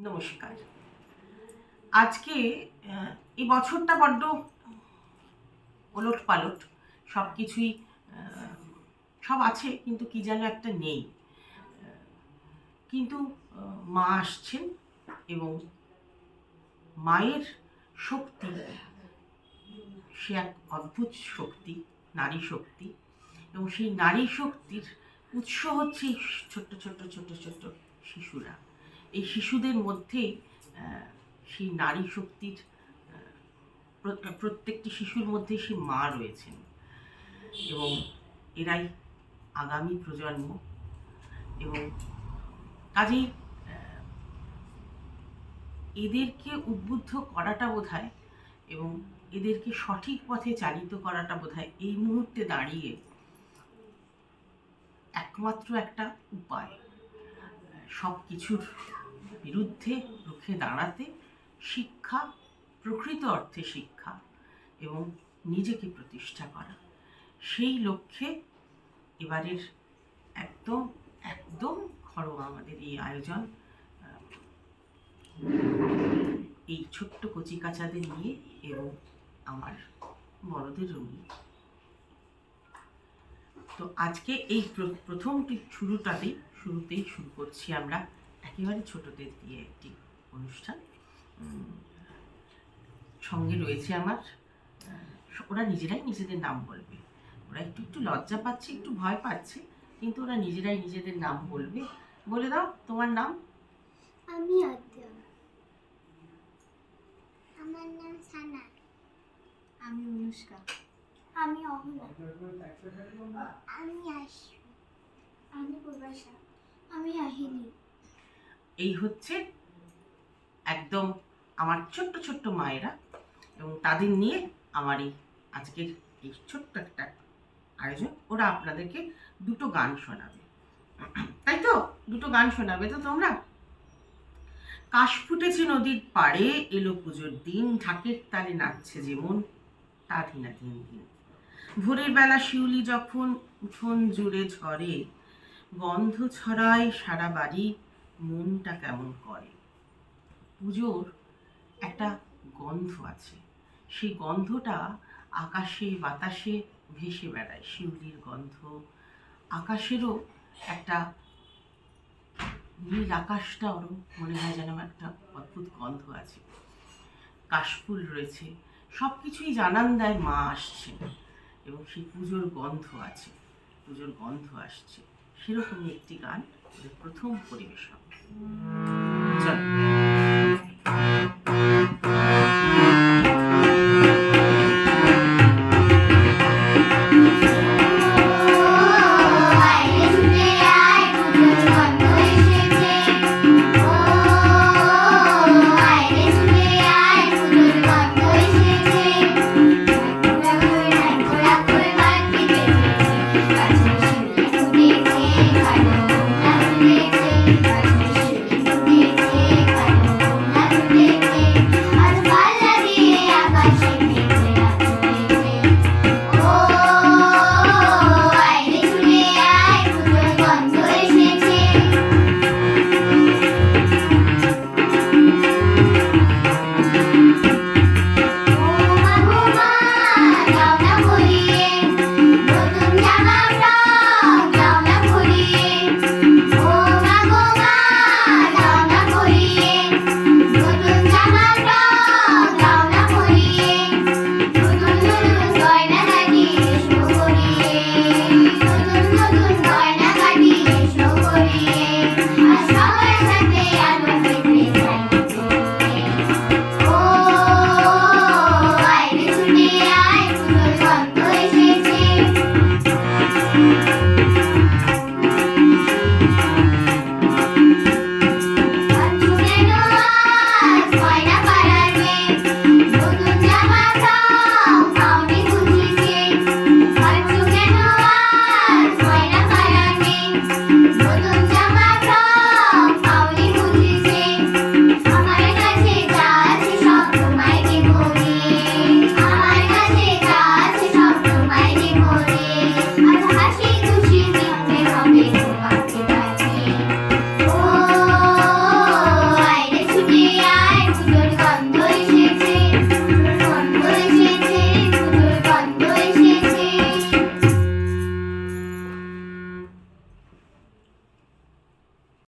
নমস্কার। আজকে এই বছরটা বড্ড ওলটপালট, সব কিছুই সব আছে কিন্তু কি যেন একটা নেই। কিন্তু মা আসছেন এবং মায়ের শক্তি, সে এক অদ্ভুত শক্তি, নারী শক্তি, এবং সেই নারী শক্তির উৎস হচ্ছে এই ছোট্ট ছোট্ট ছোট্ট ছোট্ট শিশুরা। এই শিশুদের মধ্যে সেই নারী শক্তির প্রত্যেকটি শিশুর মধ্যে সেই মা রয়েছেন এবং এরাই আগামী প্রজন্ম। এবং কাজেই এদেরকে উদ্বুদ্ধ করাটা বোধহয় এবং এদেরকে সঠিক পথে চালিত করাটা বোধহয় এই মুহূর্তে দাঁড়িয়ে একমাত্র একটা উপায়। সব কিছুর বিরুদ্ধে রুখে দাঁড়াতে শিক্ষা, প্রকৃত অর্থে শিক্ষা এবং নিজেকে প্রতিষ্ঠা করা, সেই লক্ষ্যে এবারের একদম একদম ঘরোয়া আমাদের এই আয়োজন, এই ছোট্ট কচিকাচাদের নিয়ে এবং আমার বড়দেরও নিয়ে। তো আজকে এই প্রথমটি শুরুতেই শুরু করছি আমরা একেবারে ছোটদের দিয়ে একটি অনুষ্ঠান। সঙ্গে রয়েছে আমার, ওরা নিজেরাই নিজেদের নাম বলবে। ওরা একটু একটু লজ্জা পাচ্ছে, একটু ভয় পাচ্ছে, কিন্তু ওরা নিজেরাই নিজেদের নাম বলবে। বলে দাও তোমার নাম। আমি আদ্যা। আমার নাম সানা। আমি অনুষ্কা। আমি অহনা। আমি আশু। আমি প্রবাসা। আমি আহিলি। এই হচ্ছে একদম আমার ছোট্ট ছোট্ট মায়েরা, এবং তাদের নিয়ে আমার এই আজকের এই ছোট্ট একটা আয়োজন। ওরা আপনাদেরকে দুটো গান শোনাবে, তাই তো? দুটো গান শোনাবে তো তোমরা? কাশ ফুটেছে নদীর পাড়ে, এলো পুজোর দিন, ঢাকের তালে নাচছে যেমন তা দিনা দিন দিন। ভোরের বেলা শিউলি যখন উঠোন জুড়ে ঝরে, গন্ধ ছড়ায় সারা বাড়ি, মনটা কেমন করে। পুজোর একটা গন্ধ আছে, সেই গন্ধটা আকাশে বাতাসে ভেসে বেড়ায়। শিউলির গন্ধ, আকাশেরও একটা, নীল আকাশটা ওরম মনে হয় যেন একটা অদ্ভুত গন্ধ আছে। কাশফুল রয়েছে, সব কিছুই জানান দেয় মা আসছেন এবং সেই পুজোর গন্ধ আছে, পুজোর গন্ধ আসছে। সেরকমই একটি গান প্রথম পরিবেশন। চল।